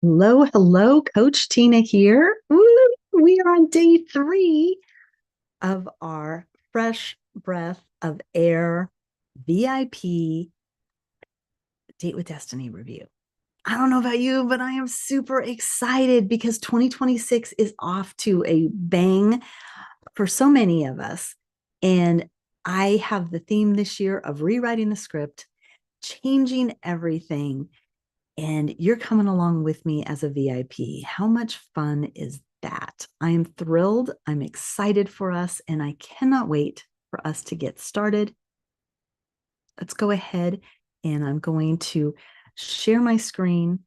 Hello, hello, Coach Tina here. Woo, we are on day 3 of our Fresh Breath of Air VIP Date with Destiny review. I don't know about you, but I am super excited because 2026 is off to a bang for so many of us. And I have the theme this year of rewriting the script, changing everything, and you're coming along with me as a VIP. How much fun is that? I am thrilled. I'm excited for us, and I cannot wait for us to get started. Let's go ahead, and I'm going to share my screen,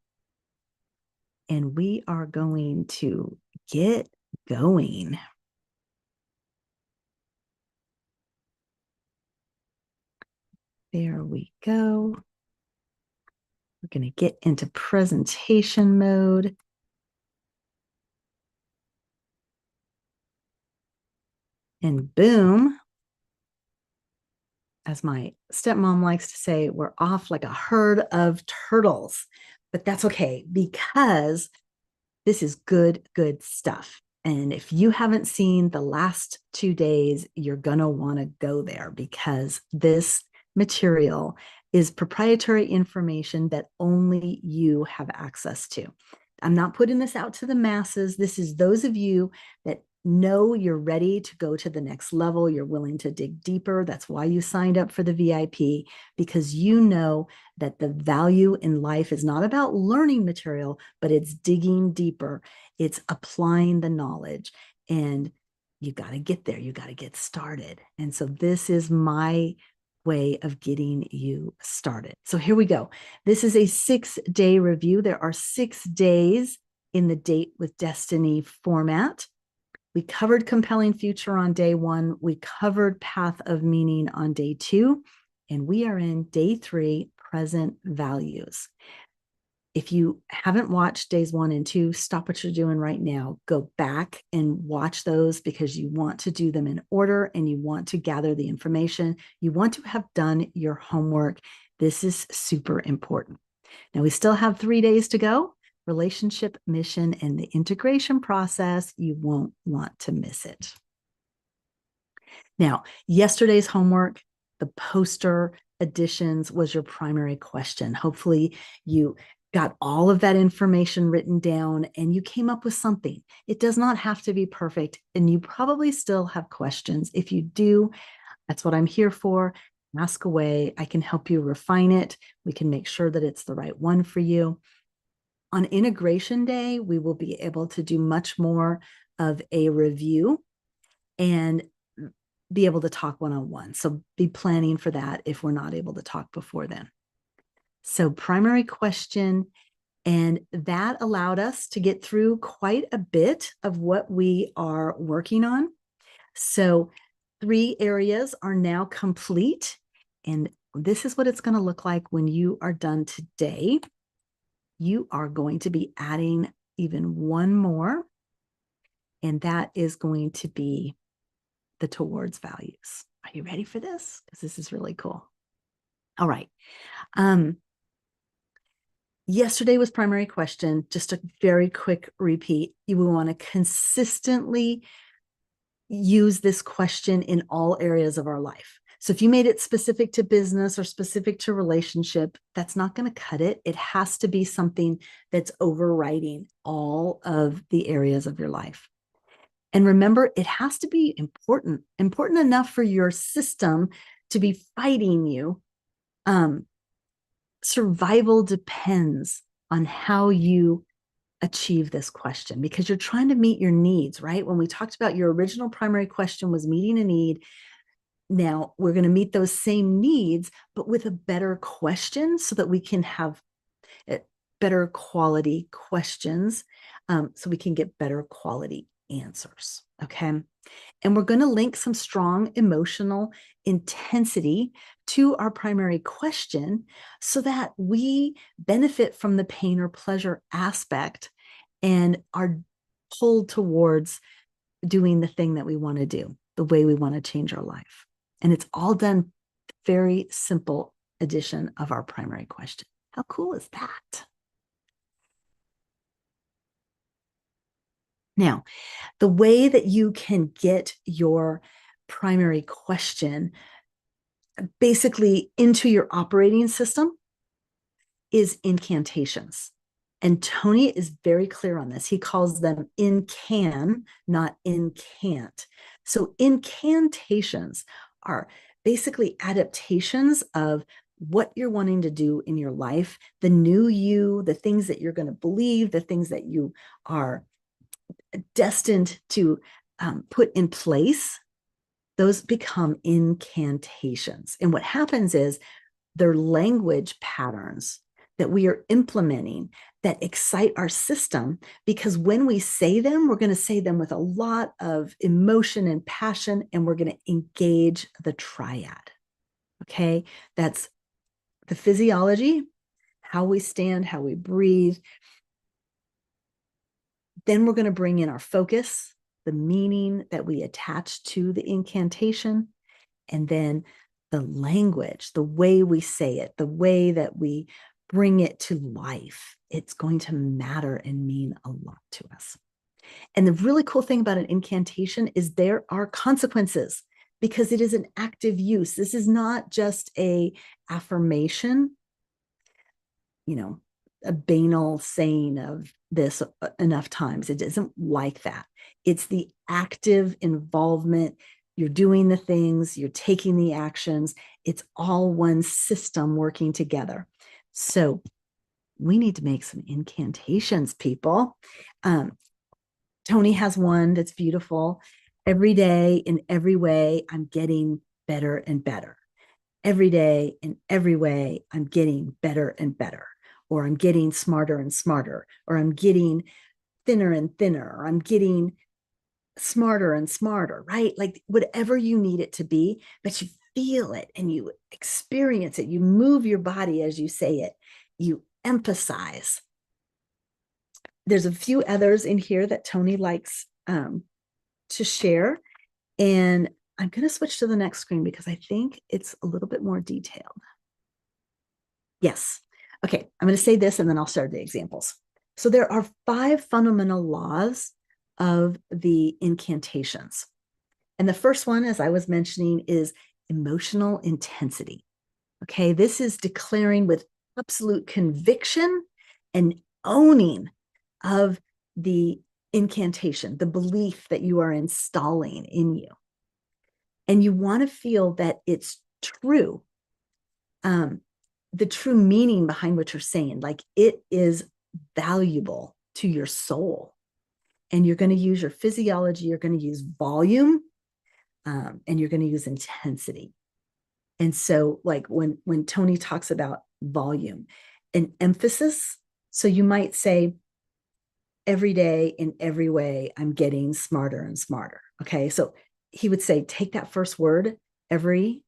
and we are going to get going. There we go. We're going to get into presentation mode. And boom, as my stepmom likes to say, we're off like a herd of turtles. But that's okay because this is good, good stuff. And if you haven't seen the last 2 days, you're going to want to go there because this material is proprietary information that only you have access to. I'm not putting this out to the masses. This is those of you that know you're ready to go to the next level. You're willing to dig deeper. That's why you signed up for the VIP, because you know that the value in life is not about learning material, but it's digging deeper. It's applying the knowledge. And you got to get there. You got to get started. And so this is my way of getting you started. So here we go. This is a 6-day review. There are 6 days in the Date with Destiny format. We covered compelling future on day 1. We covered path of meaning on day 2. And we are in day 3, present values. If you haven't watched days 1 and 2, stop what you're doing right now. Go back and watch those because you want to do them in order and you want to gather the information. You want to have done your homework. This is super important. Now, we still have 3 days to go. Relationship, mission, and the integration process. You won't want to miss it. Now, yesterday's homework, the poster additions was your primary question. Hopefully, you got all of that information written down and you came up with something. It does not have to be perfect, and you probably still have questions. If you do, that's what I'm here for. Ask away. I can help you refine it. We can make sure that it's the right one for you. On integration day, we will be able to do much more of a review and be able to talk one-on-one. So be planning for that if we're not able to talk before then. So primary question, and that allowed us to get through quite a bit of what we are working on. So 3 areas are now complete. And this is what it's going to look like when you are done today. You are going to be adding even one more, and that is going to be the towards values. Are you ready for this? Because this is really cool. All right. Yesterday was primary question. Just a very quick repeat. You will want to consistently use this question in all areas of our life. So if you made it specific to business or specific to relationship, that's not going to cut it. It has to be something that's overriding all of the areas of your life. And remember, it has to be important enough for your system to be fighting you. Survival depends on how you achieve this question because you're trying to meet your needs, right? When we talked about your original primary question was meeting a need. Now we're going to meet those same needs, but with a better question so that we can have better quality questions, so we can get better quality answers. Okay. And we're going to link some strong emotional intensity to our primary question so that we benefit from the pain or pleasure aspect and are pulled towards doing the thing that we want to do, the way we want to change our life. And it's all done very simple addition of our primary question. How cool is that? Now, the way that you can get your primary question basically into your operating system is incantations. And Tony is very clear on this. He calls them incan, not incant. So incantations are basically adaptations of what you're wanting to do in your life, the new you, the things that you're going to believe, the things that you are destined to put in place. Those become incantations. And what happens is they're language patterns that we are implementing that excite our system, because when we say them, we're going to say them with a lot of emotion and passion, and we're going to engage the triad. Okay, that's the physiology, how we stand, how we breathe. Then we're going to bring in our focus, the meaning that we attach to the incantation, and then the language, the way we say it, the way that we bring it to life. It's going to matter and mean a lot to us. And the really cool thing about an incantation is there are consequences, because it is an active use. This is not just a affirmation, a banal saying of this enough times. It isn't like that. It's the active involvement. You're doing the things, you're taking the actions. It's all one system working together. So we need to make some incantations, people. Tony has one that's beautiful. Every day, in every way, I'm getting better and better. Every day, in every way, I'm getting better and better, or I'm getting smarter and smarter, or I'm getting thinner and thinner, or I'm getting smarter and smarter, right? Like whatever you need it to be, but you feel it and you experience it. You move your body as you say it. You emphasize. There's a few others in here that Tony likes to share. And I'm going to switch to the next screen because I think it's a little bit more detailed. Yes. Okay. I'm going to say this and then I'll start the examples. So there are 5 fundamental laws of the incantations. And the first one, as I was mentioning, is emotional intensity. Okay. This is declaring with absolute conviction and owning of the incantation, the belief that you are installing in you. And you want to feel that it's true, the true meaning behind what you're saying, like it is valuable to your soul. And you're going to use your physiology, you're going to use volume, and you're going to use intensity. And so like when Tony talks about volume and emphasis, so you might say, every day in every way, I'm getting smarter and smarter. Okay. So he would say, take that first word, every,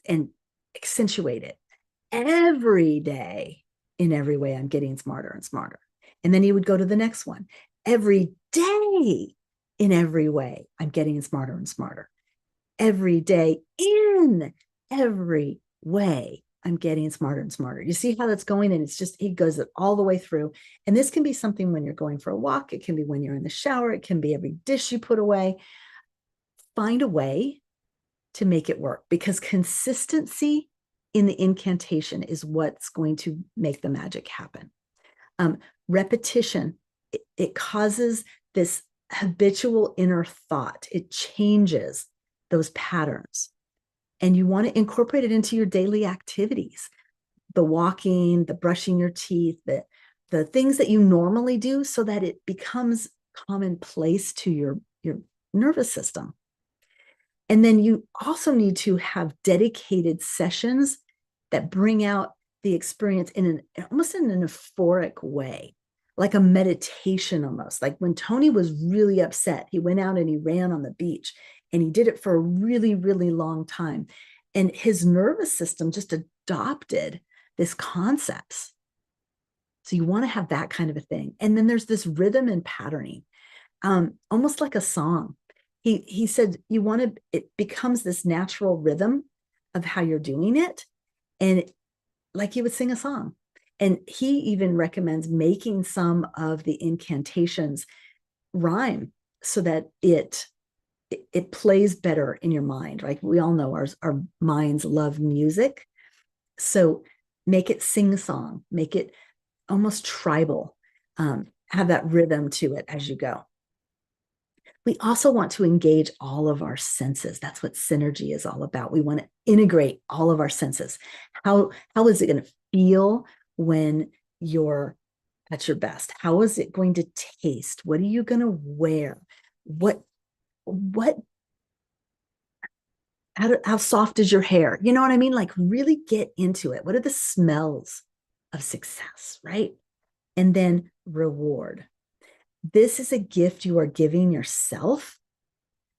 and accentuate it. Every day in every way, I'm getting smarter and smarter. And then he would go to the next one. Every day in every way, I'm getting smarter and smarter. Every day in every way, I'm getting smarter and smarter. You see how that's going? And it's just, he goes it all the way through. And this can be something when you're going for a walk. It can be when you're in the shower. It can be every dish you put away. Find a way to make it work, because consistency in the incantation is what's going to make the magic happen. Repetition, it causes this habitual inner thought. It changes those patterns. And you want to incorporate it into your daily activities, the walking, the brushing your teeth, the things that you normally do, so that it becomes commonplace to your nervous system. And then you also need to have dedicated sessions that bring out the experience in almost in an euphoric way, like a meditation almost. Like when Tony was really upset, he went out and he ran on the beach, and he did it for a really, really long time. And his nervous system just adopted this concepts. So you want to have that kind of a thing. And then there's this rhythm and patterning, almost like a song. He said you want to, it becomes this natural rhythm of how you're doing it. And like you would sing a song. And he even recommends making some of the incantations rhyme so that it plays better in your mind, right? We all know our minds love music. So make it sing song, make it almost tribal, have that rhythm to it as you go. We also want to engage all of our senses. That's what synergy is all about. We want to integrate all of our senses. How is it going to feel when you're at your best? How is it going to taste? What are you going to wear? What how soft is your hair? You know what I mean? Like really get into it. What are the smells of success, right? And then reward. This is a gift you are giving yourself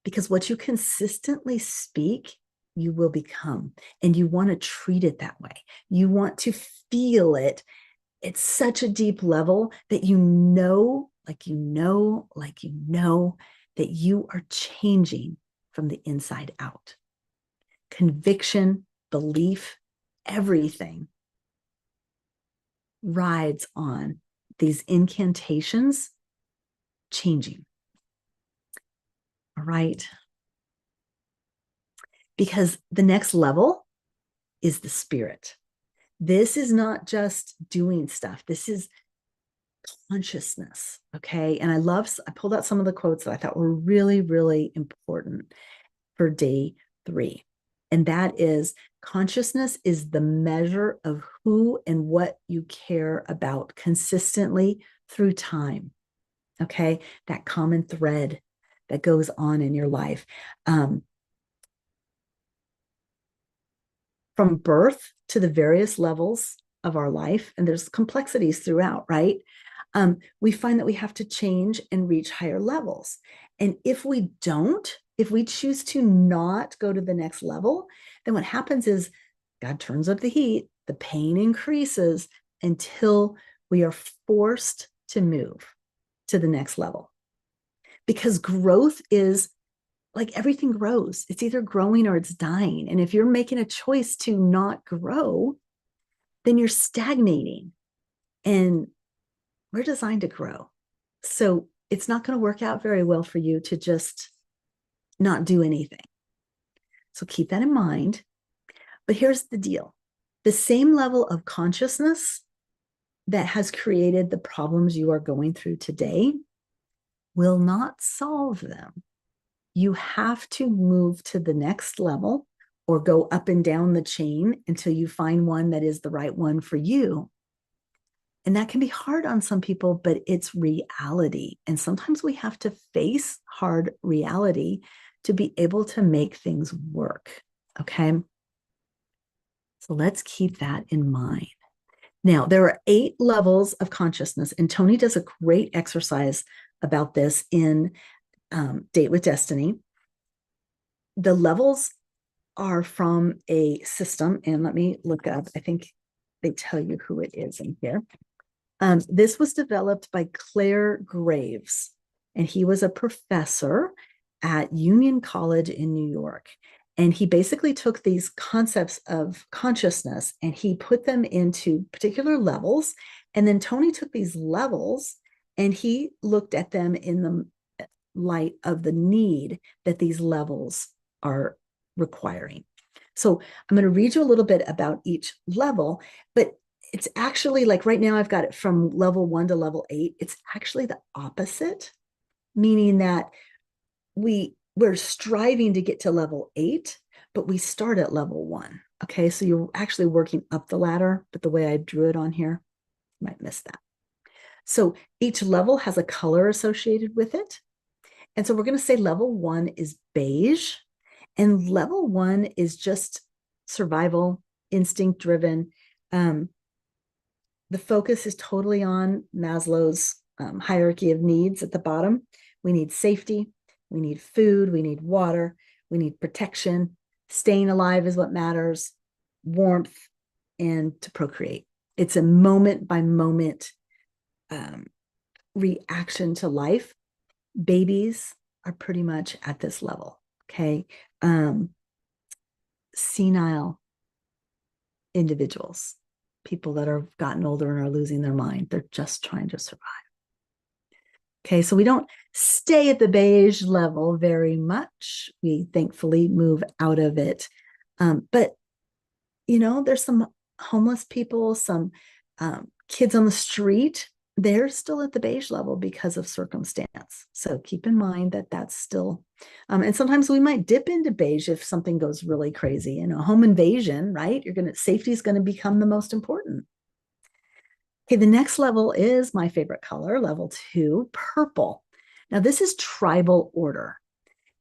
because what you consistently speak, you will become. And you want to treat it that way. You want to feel it. It's such a deep level that you know, that you are changing from the inside out. Conviction, belief, everything rides on these incantations changing. All right. Because the next level is the spirit. This is not just doing stuff. This is consciousness. Okay. And I pulled out some of the quotes that I thought were really, really important for day 3. And that is consciousness is the measure of who and what you care about consistently through time. Okay. That common thread that goes on in your life. From birth to the various levels of our life, and there's complexities throughout, right? We find that we have to change and reach higher levels. And if we don't, if we choose to not go to the next level, then what happens is God turns up the heat, the pain increases until we are forced to move to the next level. Because growth is like everything grows. It's either growing or it's dying. And if you're making a choice to not grow, then you're stagnating. And we're designed to grow. So it's not going to work out very well for you to just not do anything. So keep that in mind. But here's the deal. The same level of consciousness that has created the problems you are going through today will not solve them. You have to move to the next level or go up and down the chain until you find one that is the right one for you. And that can be hard on some people, but it's reality. And sometimes we have to face hard reality to be able to make things work. Okay. So let's keep that in mind. Now, there are 8 levels of consciousness, and Tony does a great exercise about this in Date with Destiny. The levels are from a system, and let me look up, I think they tell you who it is in here. This was developed by Clare Graves, and he was a professor at Union College in New York. And he basically took these concepts of consciousness and he put them into particular levels. And then Tony took these levels and he looked at them in the light of the need that these levels are requiring. So I'm going to read you a little bit about each level, but it's actually like right now I've got it from level 1 to level 8. It's actually the opposite, meaning that we're striving to get to level 8, but we start at level 1. Okay, so you're actually working up the ladder, but the way I drew it on here, you might miss that. So each level has a color associated with it. And so we're going to say level 1 is beige, and level 1 is just survival, instinct driven. The focus is totally on Maslow's hierarchy of needs at the bottom. We need safety, we need food, we need water, we need protection. Staying alive is what matters, warmth, and to procreate. It's a moment by moment reaction to life. Babies are pretty much at this level, okay? Senile individuals, people that are gotten older and are losing their mind, they're just trying to survive. Okay, so we don't stay at the beige level very much. We thankfully move out of it. But, there's some homeless people, some kids on the street. They're still at the beige level because of circumstance. So keep in mind that that's still, and sometimes we might dip into beige if something goes really crazy. Home invasion, right? Safety is going to become the most important. Okay, the next level is my favorite color, level 2, purple. Now, this is tribal order.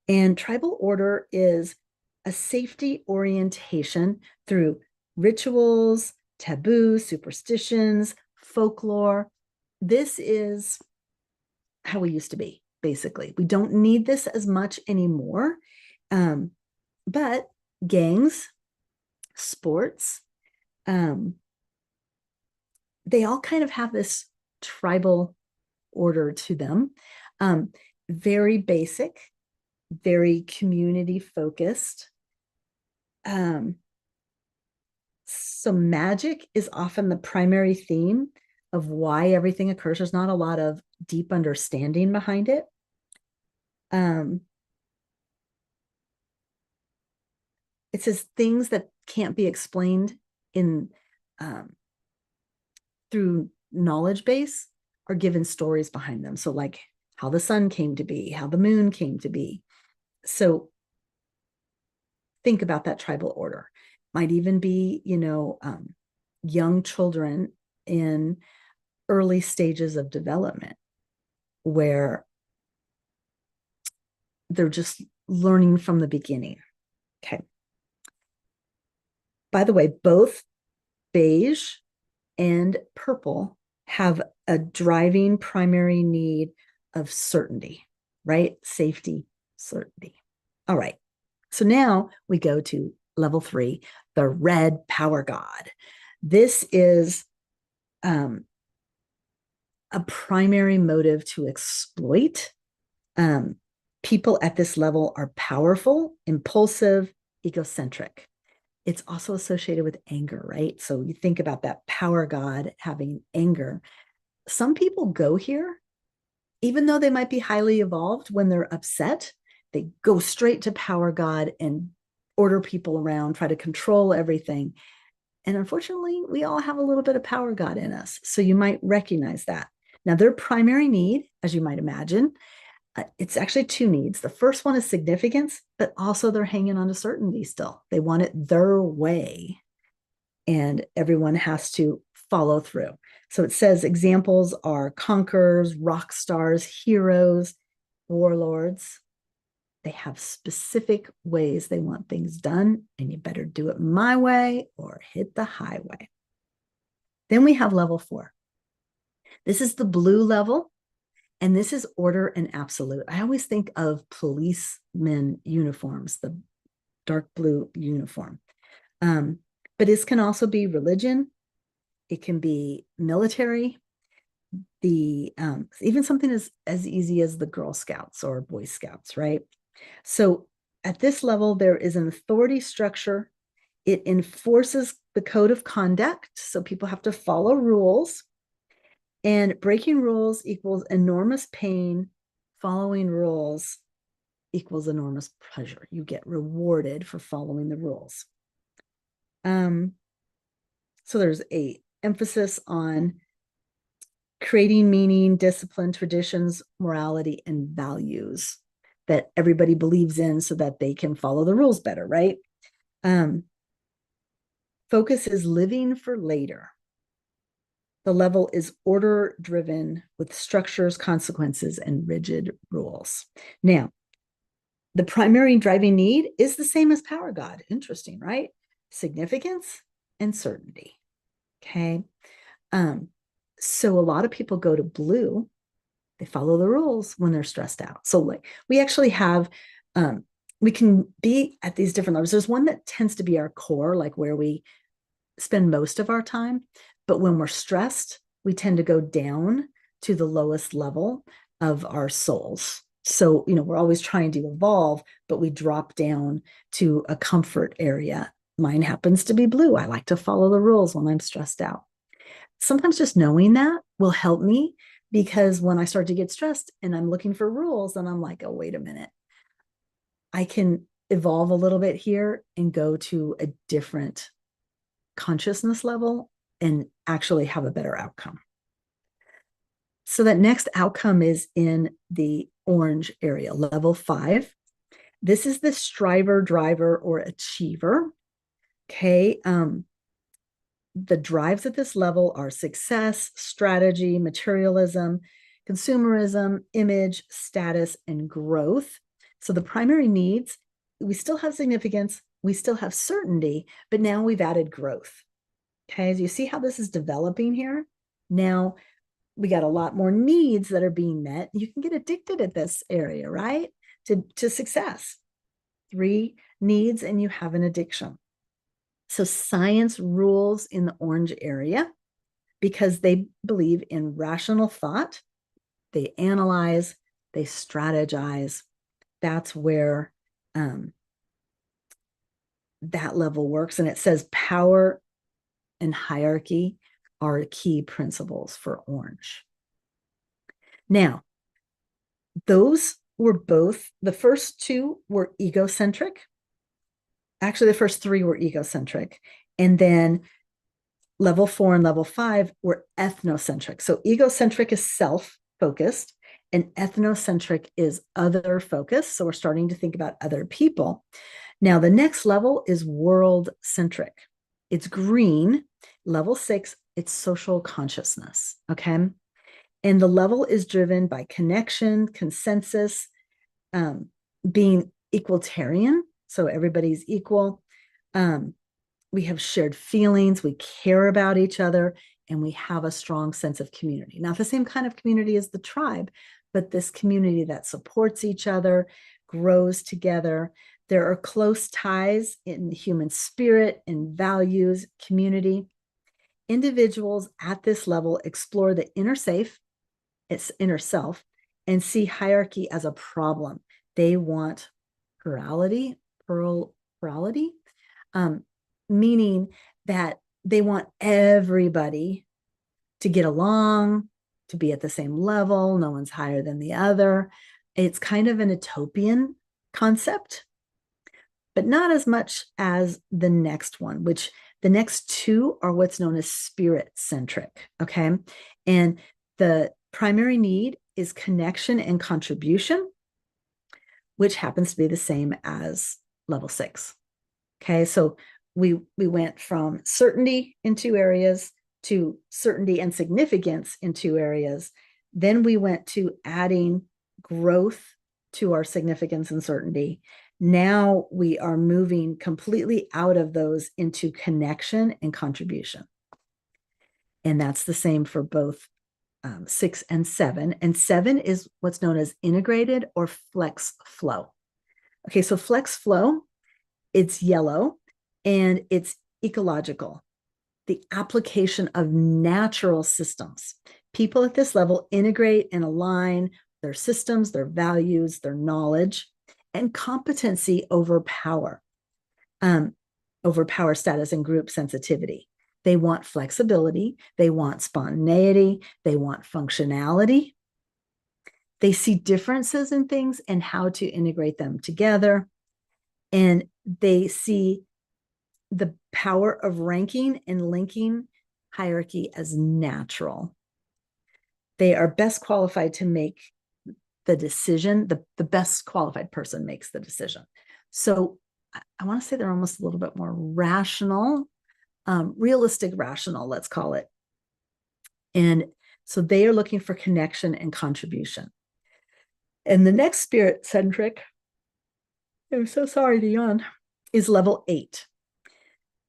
And tribal order is a safety orientation through rituals, taboos, superstitions, folklore. This is how we used to be, basically. We don't need this as much anymore. But gangs, sports, they all kind of have this tribal order to them. Very basic, very community focused. So magic is often the primary theme of why everything occurs. There's not a lot of deep understanding behind it. It says things that can't be explained in through knowledge base are given stories behind them. So like how the sun came to be, how the moon came to be. So think about that tribal order. Might even be, young children in early stages of development where they're just learning from the beginning. Okay. By the way, both beige and purple have a driving primary need of certainty, right? Safety, certainty. All right. So now we go to level 3, the red power god. This is a primary motive to exploit. People at this level are powerful, impulsive, egocentric. It's also associated with anger, right? So you think about that power god having anger. Some people go here, even though they might be highly evolved, when they're upset, they go straight to power god and order people around, try to control everything. And unfortunately, we all have a little bit of power god in us. So you might recognize that. Now, their primary need, as you might imagine, it's actually 2 needs. The first one is significance, but also they're hanging on to certainty still. They want it their way, and everyone has to follow through. So it says examples are conquerors, rock stars, heroes, warlords. They have specific ways they want things done, and you better do it my way or hit the highway. Then we have level 4. This is the blue level. And this is order and absolute. I always think of policemen uniforms, the dark blue uniform. But this can also be religion. It can be military. Even something as easy as the Girl Scouts or Boy Scouts, right? So at this level, there is an authority structure. It enforces the code of conduct. So people have to follow rules. And breaking rules equals enormous pain. Following rules equals enormous pleasure. You get rewarded for following the rules. So there's a emphasis on creating meaning, discipline, traditions, morality, and values that everybody believes in so that they can follow the rules better, right? Focus is living for later. The level is order driven with structures, consequences, and rigid rules. Now, the primary driving need is the same as power god. Interesting, right? Significance and certainty. Okay. So a lot of people go to blue. They follow the rules when they're stressed out. So like we actually have, we can be at these different levels. There's one that tends to be our core, like where we spend most of our time. But when we're stressed, we tend to go down to the lowest level of our souls. So, we're always trying to evolve, but we drop down to a comfort area. Mine happens to be blue. I like to follow the rules when I'm stressed out. Sometimes just knowing that will help me Because when I start to get stressed and I'm looking for rules, and I'm like, oh, wait a minute, I can evolve a little bit here and go to a different consciousness level and actually have a better outcome. So that next outcome is in the orange area, level 5. This is the striver, driver, or achiever. Okay. The drives at this level are success, strategy, materialism, consumerism, image, status, and growth. So the primary needs, we still have significance, we still have certainty, but now we've added growth. Okay, so you see how this is developing here? Now we got a lot more needs that are being met. You can get addicted at this area, right? To success. 3 needs and you have an addiction. So science rules in the orange area because they believe in rational thought. They analyze, they strategize. That's where that level works. And it says power and hierarchy are key principles for orange. Now, those were both, the first 2 were egocentric. Actually, the first 3 were egocentric. And then level 4 and level 5 were ethnocentric. So egocentric is self-focused and ethnocentric is other-focused. So we're starting to think about other people. Now, the next level is world-centric. It's green. Level 6, it's social consciousness, okay? And the level is driven by connection, consensus, being equalitarian. So everybody's equal. We have shared feelings, we care about each other, and we have a strong sense of community. Not the same kind of community as the tribe, but this community that supports each other, grows together. There are close ties in human spirit and values, community. Individuals at this level explore the inner self, and see hierarchy as a problem. They want plurality, meaning that they want everybody to get along, to be at the same level. No one's higher than the other. It's kind of an utopian concept, but not as much as the next one, which the next 2 are what's known as spirit centric. Okay. And the primary need is connection and contribution, which happens to be the same as level 6. Okay. So we went from certainty in 2 areas to certainty and significance in 2 areas. Then we went to adding growth to our significance and certainty. Now we are moving completely out of those into connection and contribution. And that's the same for both 6 and 7. And 7 is what's known as integrated or flex flow. Okay, so flex flow, it's yellow and it's ecological, the application of natural systems. People at this level integrate and align their systems, their values, their knowledge, and competency over power status and group sensitivity. They want flexibility. They want spontaneity. They want functionality. They see differences in things and how to integrate them together. And they see the power of ranking and linking hierarchy as natural. They are best qualified to make the decision. The best qualified person makes the decision. So I want to say they're almost a little bit more rational, realistic rational, let's call it. And so they are looking for connection and contribution. And the next spirit centric, I'm so sorry to yawn, is level 8,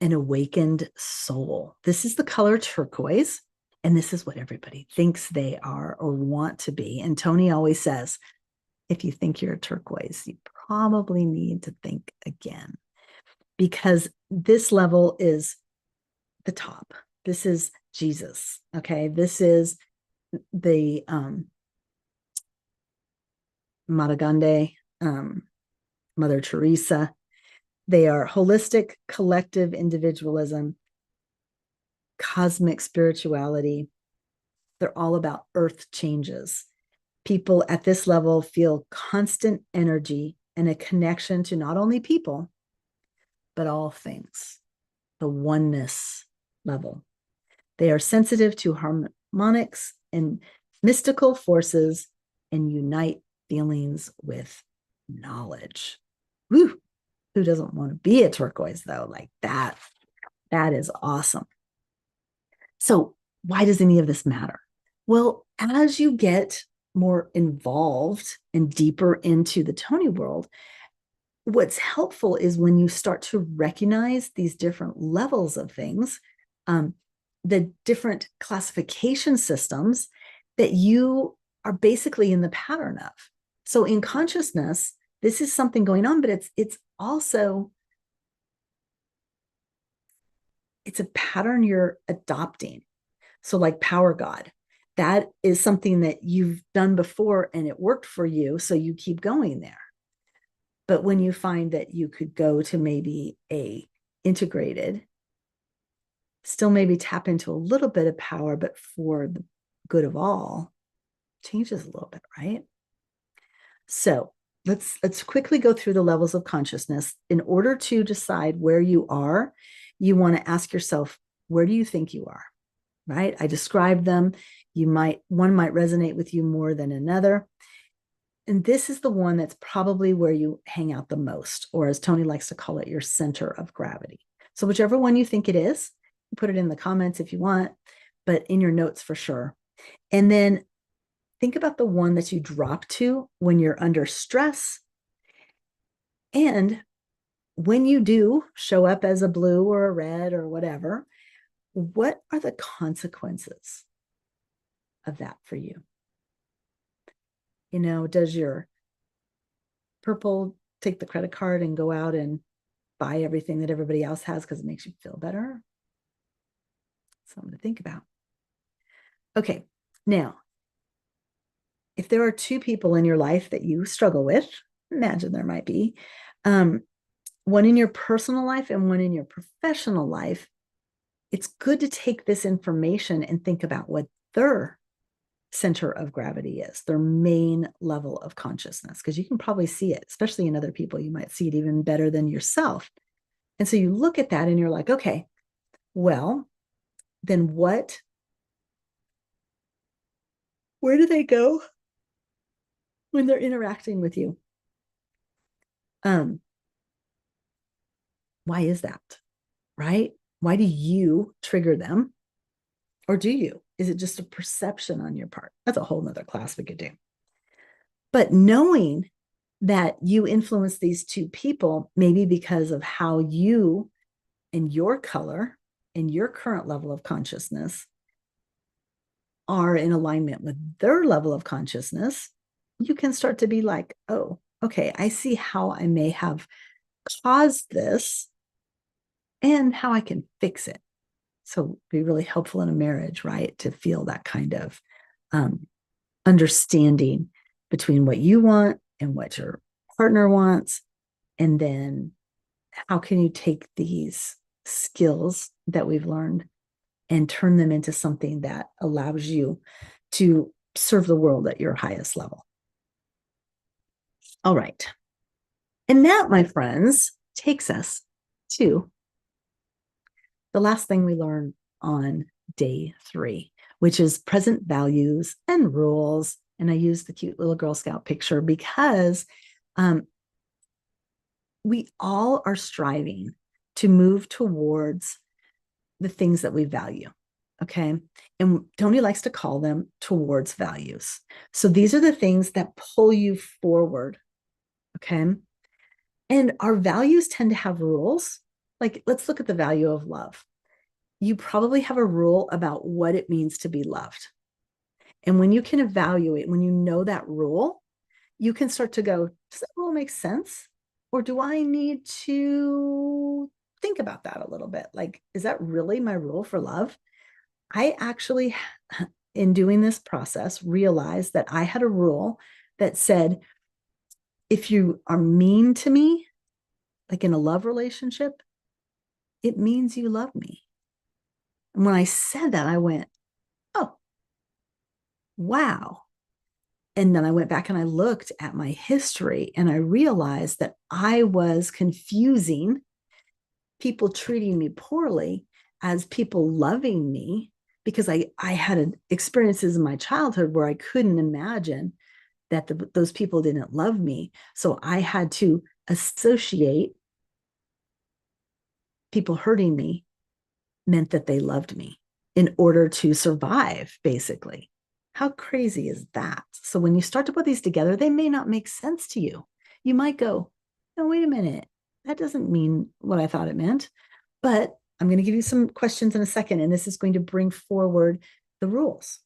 an awakened soul. This is the color turquoise, and this is what everybody thinks they are or want to be. And Tony always says, if you think you're a turquoise, you probably need to think again, because this level is the top. This is Jesus. Okay. This is the Mahatma Gandhi, Mother Teresa. They are holistic, collective individualism, cosmic spirituality. They're all about earth changes. People at this level feel constant energy and a connection to not only people, but all things, the oneness level. They are sensitive to harmonics and mystical forces and unite feelings with knowledge. Woo! Who doesn't want to be a turquoise though? Like that. That is awesome. So, why does any of this matter? Well, as you get more involved and deeper into the Tony world, what's helpful is when you start to recognize these different levels of things, the different classification systems that you are basically in the pattern of. So in consciousness, this is something going on, but it's also it's a pattern you're adopting. So like Power God, that is something that you've done before and it worked for you, so you keep going there. But when you find that you could go to maybe a integrated, still maybe tap into a little bit of power, but for the good of all, changes a little bit, right? So let's quickly go through the levels of consciousness. In order to decide where you are, you want to ask yourself, where do you think you are? Right? I described them. One might resonate with you more than another. And this is the one that's probably where you hang out the most, or as Tony likes to call it, your center of gravity. So whichever one you think it is, put it in the comments if you want, but in your notes for sure. And then think about the one that you drop to when you're under stress. And when you do show up as a blue or a red or whatever, what are the consequences of that for you? Does your purple take the credit card and go out and buy everything that everybody else has because it makes you feel better? Something to think about. Okay, now, if there are two people in your life that you struggle with, imagine there might be, one in your personal life and one in your professional life, it's good to take this information and think about what their center of gravity is, their main level of consciousness, because you can probably see it, especially in other people. You might see it even better than yourself. And so you look at that and you're like, okay, well, then where do they go when they're interacting with you? Why is that? Right? Why do you trigger them? Or do you? Is it just a perception on your part? That's a whole nother class we could do. But knowing that you influence these two people, maybe because of how you and your color and your current level of consciousness are in alignment with their level of consciousness, you can start to be like, oh, okay, I see how I may have caused this and how I can fix it. So be really helpful in a marriage, right? To feel that kind of understanding between what you want and what your partner wants. And then how can you take these skills that we've learned and turn them into something that allows you to serve the world at your highest level? All right. And that, my friends, takes us to the last thing we learn on day 3, which is present values and rules. And I use the cute little Girl Scout picture because we all are striving to move towards the things that we value. Okay. And Tony likes to call them towards values. So these are the things that pull you forward. Okay. And our values tend to have rules. Like, let's look at the value of love. You probably have a rule about what it means to be loved. And when you can evaluate, when you know that rule, you can start to go, does that rule make sense? Or do I need to think about that a little bit? Like, is that really my rule for love? I actually, in doing this process, realized that I had a rule that said, if you are mean to me, like in a love relationship, it means you love me. And when I said that, I went, oh, wow. And then I went back and I looked at my history and I realized that I was confusing people treating me poorly as people loving me because I had experiences in my childhood where I couldn't imagine that those people didn't love me. So I had to associate people hurting me meant that they loved me in order to survive, basically. How crazy is that? So when you start to put these together, they may not make sense to you. You might go, no, wait a minute. That doesn't mean what I thought it meant. But I'm going to give you some questions in a second, and this is going to bring forward the rules.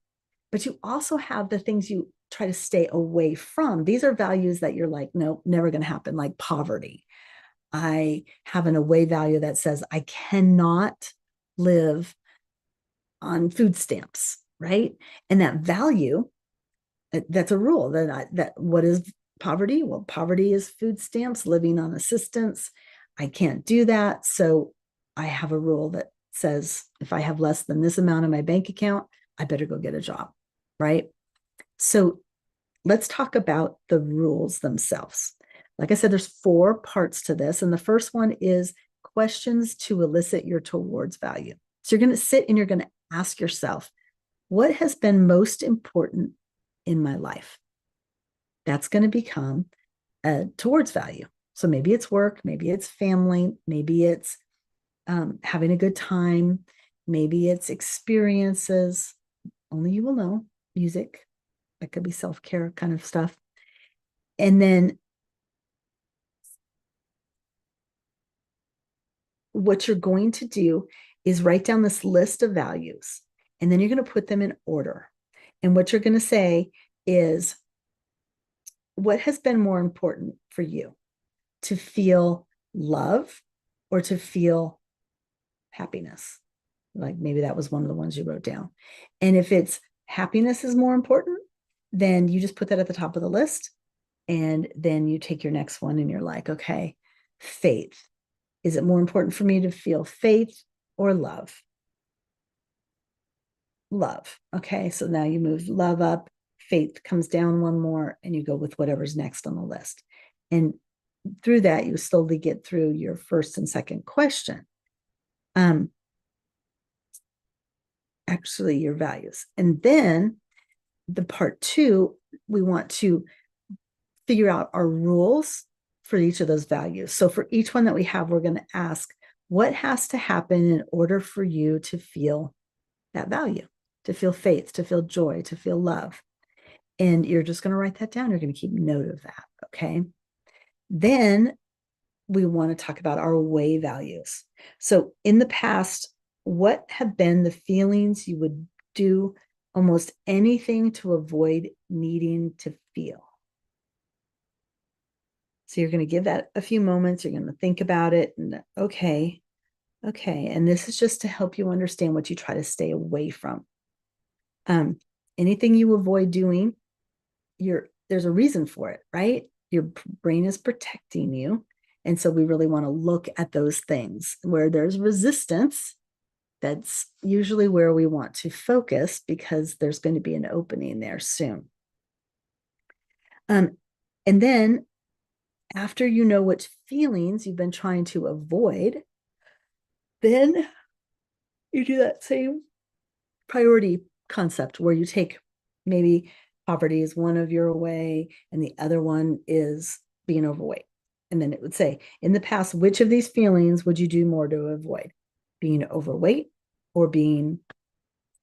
But you also have the things you try to stay away from. These are values that you're like, no, never going to happen, like poverty. I have an away value that says I cannot live on food stamps, right? And that value, that's a rule that what is poverty? Well, poverty is food stamps, living on assistance. I can't do that. So I have a rule that says if I have less than this amount in my bank account, I better go get a job, right? So let's talk about the rules themselves. Like I said, there's 4 parts to this. And the first one is questions to elicit your towards value. So you're going to sit and you're going to ask yourself, what has been most important in my life? That's going to become a towards value. So maybe it's work, maybe it's family, maybe it's having a good time, maybe it's experiences. Only you will know. Music, that could be self-care kind of stuff. And then what you're going to do is write down this list of values, and then you're going to put them in order. And what you're going to say is, what has been more important for you, to feel love or to feel happiness? Like maybe that was one of the ones you wrote down. And if it's happiness is more important, then you just put that at the top of the list. And then you take your next one and you're like, okay, faith. Is it more important for me to feel faith or love? Love. Okay, so now you move love up, faith comes down one more, and you go with whatever's next on the list. And through that, you slowly get through your first and second question. Actually, your values. And then the part 2, we want to figure out our rules for each of those values. So for each one that we have, we're going to ask, what has to happen in order for you to feel that value, to feel faith, to feel joy, to feel love? And you're just going to write that down. You're going to keep note of that. Okay. Then we want to talk about our way values. So in the past, what have been the feelings you would do almost anything to avoid needing to feel? So you're going to give that a few moments. You're going to think about it. And okay. And this is just to help you understand what you try to stay away from. Anything you avoid doing, there's a reason for it, right? Your brain is protecting you. And so we really want to look at those things where there's resistance. That's usually where we want to focus because there's going to be an opening there soon. And then after you know which feelings you've been trying to avoid, then you do that same priority concept where you take maybe poverty is one of your away and the other one is being overweight. And then it would say, in the past, which of these feelings would you do more to avoid? Being overweight or being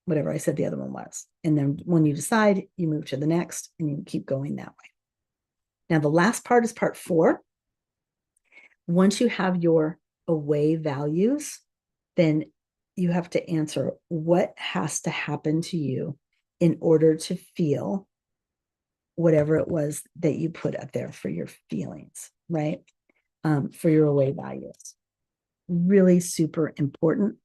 whatever I said the other one was. And then when you decide, you move to the next and you keep going that way. Now, the last part is part 4. Once you have your away values, then you have to answer what has to happen to you in order to feel whatever it was that you put up there for your feelings, right? For your away values. Really super important.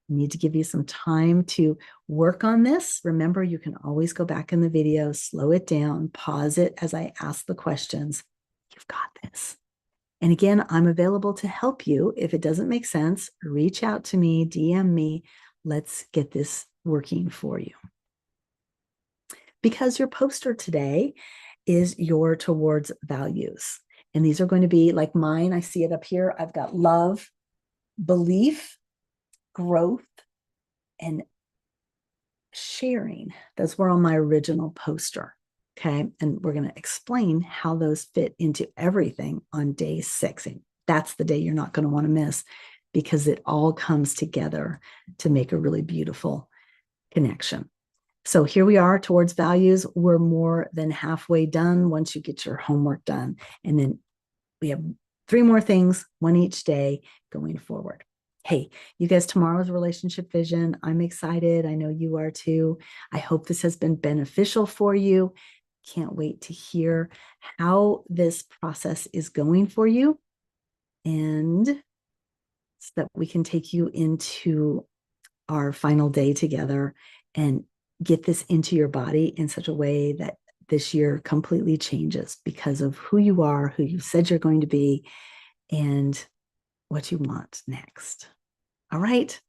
I need to give you some time to work on this. Remember, you can always go back in the video, slow it down, pause it as I ask the questions. You've got this. And again, I'm available to help you. If it doesn't make sense, reach out to me, DM me. Let's get this working for you. because your poster today is your towards values. And these are going to be like mine. I see it up here. I've got love, belief, growth, and sharing. Those were on my original poster. Okay. And we're going to explain how those fit into everything on day 6. And that's the day you're not going to want to miss, because it all comes together to make a really beautiful connection. So here we are towards values. We're more than halfway done once you get your homework done. And then we have 3 more things, 1 each day going forward. Hey, you guys, tomorrow's relationship vision. I'm excited. I know you are too. I hope this has been beneficial for you. Can't wait to hear how this process is going for you, and so that we can take you into our final day together and get this into your body in such a way that this year completely changes because of who you are, who you said you're going to be, and what you want next. All right.